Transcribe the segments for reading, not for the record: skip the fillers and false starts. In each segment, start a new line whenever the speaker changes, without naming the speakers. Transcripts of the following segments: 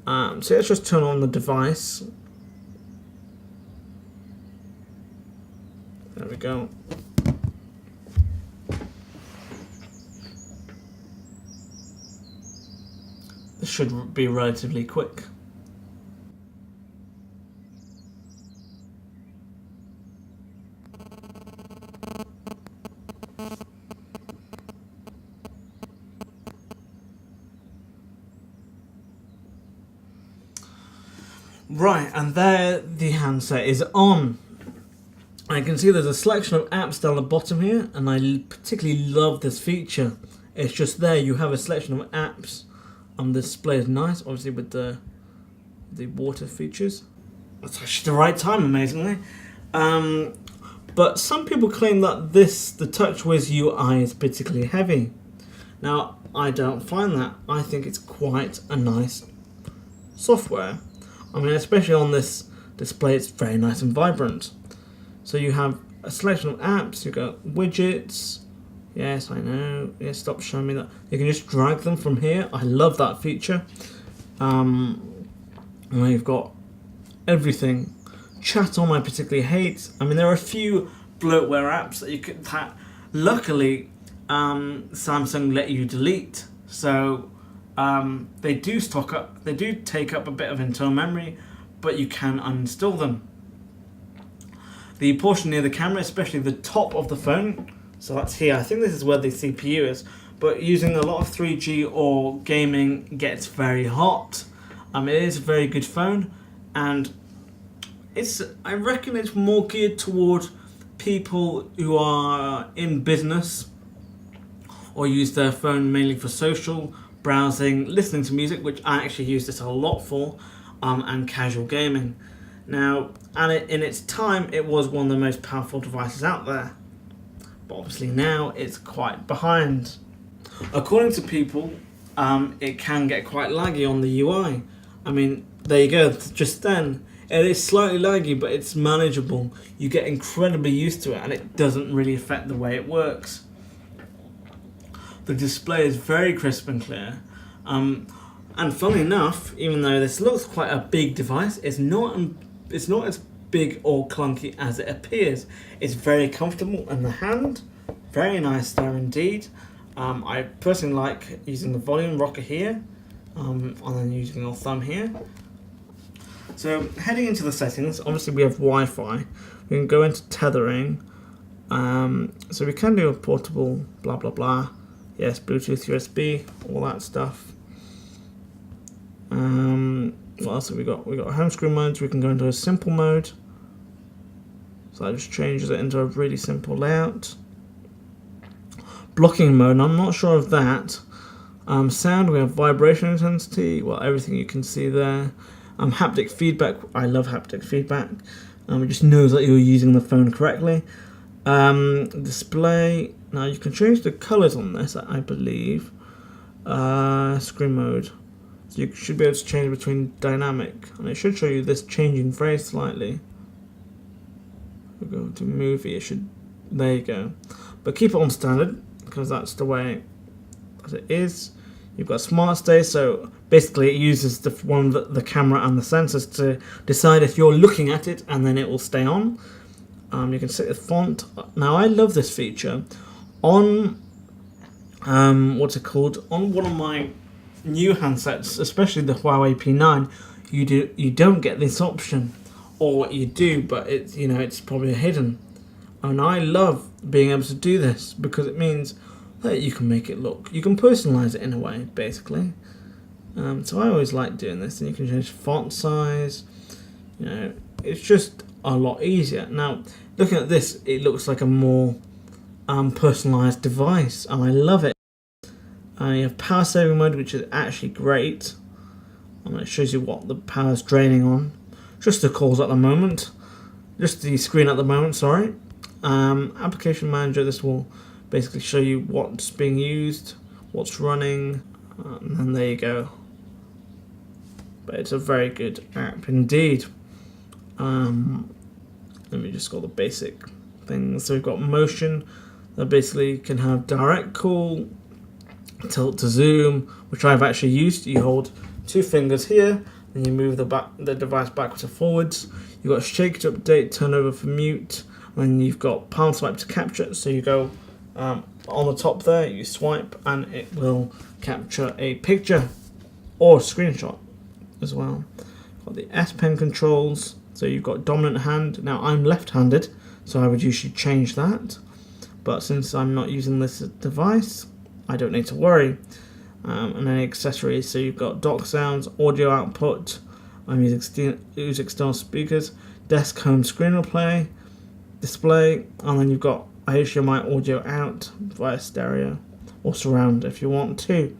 So let's just turn on the device. There we go. This should be relatively quick. Right, and there the handset is on. I can see there's a selection of apps down the bottom here, and I particularly love this feature. It's just there, you have a selection of apps. The display is nice, obviously with the water features. That's actually the right time, amazingly. But some people claim that the TouchWiz UI is particularly heavy. Now, I don't find that. I think it's quite a nice software. I mean, especially on this display, it's very nice and vibrant. So you have a selection of apps, you've got widgets. Yes, I know. Yeah, stop showing me that. You can just drag them from here. I love that feature. And you've got everything. Chat on I particularly hate. I mean, there are a few bloatware apps that you could. Luckily, Samsung let you delete. So they do stock up. They do take up a bit of internal memory, but you can uninstall them. The portion near the camera, especially the top of the phone. So that's here. I think this is where the CPU is. But using a lot of 3G or gaming gets very hot. It is a very good phone, and I reckon it's more geared toward people who are in business or use their phone mainly for social, browsing, listening to music, which I actually use this a lot for, and casual gaming. Now, in its time, it was one of the most powerful devices out there. But obviously now it's quite behind. According to people, it can get quite laggy on the UI. I mean, there you go, just then. It is slightly laggy, but it's manageable. You get incredibly used to it, and it doesn't really affect the way it works. The display is very crisp and clear. And funnily enough, even though this looks quite a big device, it's not as big or clunky as it appears. It's very comfortable in the hand, very nice there indeed. I personally like using the volume rocker here, and then using our thumb here. So heading into the settings, obviously we have Wi-Fi. We can go into tethering. So we can do a portable blah blah blah. Yes, Bluetooth, USB, all that stuff. What else have we got? We got home screen modes. We can go into a simple mode. So that just changes it into a really simple layout. Blocking mode, I'm not sure of that. Sound, we have vibration intensity, well, everything you can see there. Haptic feedback, I love haptic feedback. It just knows that you're using the phone correctly. Display, now you can change the colors on this, I believe. Screen mode. So you should be able to change between dynamic, and it should show you this changing very slightly. We'll go to movie, it should, there you go. But keep it on standard, because that's the way that it is. You've got smart stay, so basically it uses the camera and the sensors to decide if you're looking at it, and then it will stay on. You can set the font. Now I love this feature. On what's it called? On one of my new handsets, especially the Huawei P9, you don't get this option, or you do, but it's probably hidden. And I love being able to do this because it means that you can make it look, you can personalize it in a way, basically. So I always like doing this, and you can change font size. It's just a lot easier. Now, looking at this, it looks like a more personalized device, and I love it. You have power saving mode, which is actually great. And it shows you what the power is draining on. Just the calls at the moment. Just the screen at the moment, sorry. Application manager, this will basically show you what's being used, what's running, and then there you go. But it's a very good app indeed. Let me just go the basic things. So we've got motion that basically can have direct call, tilt to zoom, which I've actually used. You hold 2 fingers here, then you move the device backwards and forwards. You've got shake to update, turn over for mute, and then you've got palm swipe to capture it. So you go on the top there, you swipe, and it will capture a picture or a screenshot as well. Got the S Pen controls, so you've got dominant hand. Now I'm left-handed, so I would usually change that, but since I'm not using this device, I don't need to worry. And then accessories, so you've got dock sounds, audio output, I'm using external speakers, desk home screen replay, display, and then you've got HDMI audio out via stereo or surround if you want to.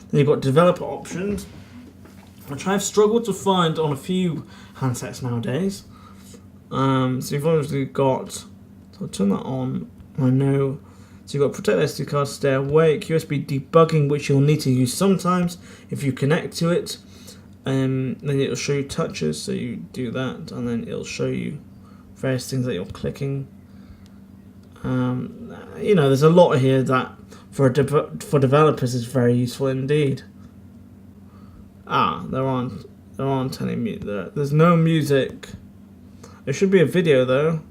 Then you've got developer options, which I've struggled to find on a few handsets nowadays. So you've obviously got, so I'll turn that on, I know. So you've got protect SD card, stay awake, USB debugging, which you'll need to use sometimes if you connect to it. Then it'll show you touches, so you do that, and then it'll show you various things that you're clicking. You know, there's a lot here that for developers is very useful indeed. There aren't any music. There's no music. There should be a video though.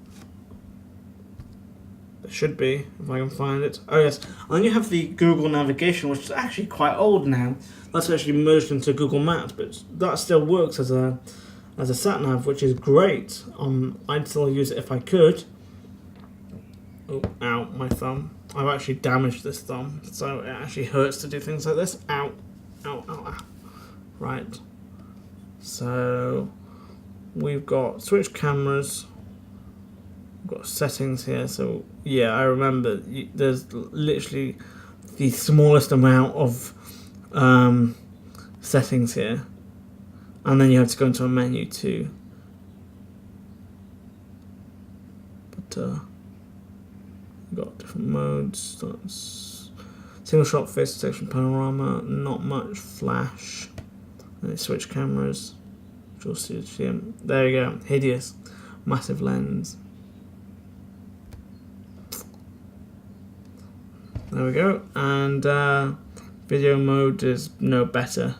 There should be, if I can find it. Oh yes, and then you have the Google navigation, which is actually quite old now. That's actually merged into Google Maps, but that still works as a sat nav, which is great. I'd still use it if I could. Oh, ow, my thumb. I've actually damaged this thumb, so it actually hurts to do things like this. Ow, ow, ow, ow. Right. So we've got switch cameras. We've got settings here. So yeah, I remember there's literally the smallest amount of settings here, and then you have to go into a menu too. But you've got different modes. That's single shot, face detection, panorama, not much, flash, and then switch cameras. There you go, hideous, massive lens. There we go, and video mode is no better.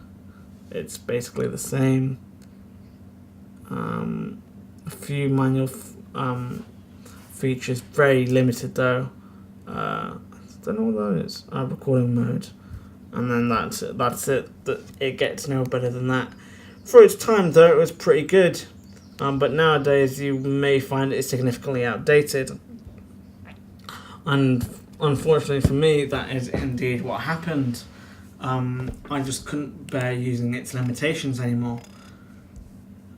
It's basically the same. A few manual features, very limited though. I don't know what that is. Recording mode, and then that's it. It gets no better than that. For its time though, it was pretty good. But nowadays you may find it significantly outdated. And unfortunately for me, that is indeed what happened. I just couldn't bear using its limitations anymore,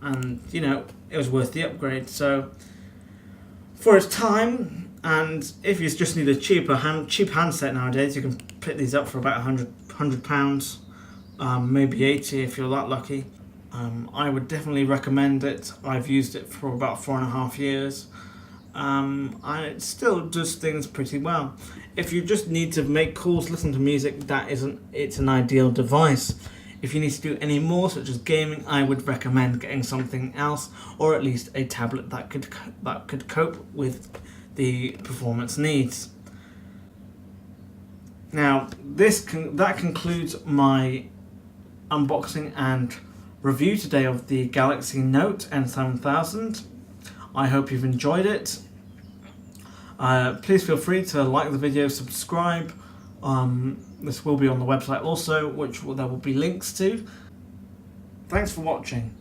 and you know, it was worth the upgrade. So for its time, and if you just need a cheap handset nowadays, you can pick these up for about £100, maybe 80 if you're that lucky. I would definitely recommend it. I've used it for about 4.5 years. And it still does things pretty well. If you just need to make calls, listen to music, it's an ideal device. If you need to do any more, such as gaming, I would recommend getting something else, or at least a tablet that could cope with the performance needs. Now, that concludes my unboxing and review today of the Galaxy Note N7000. I hope you've enjoyed it. Please feel free to like the video, subscribe. This will be on the website also, which there will be links to. Thanks for watching.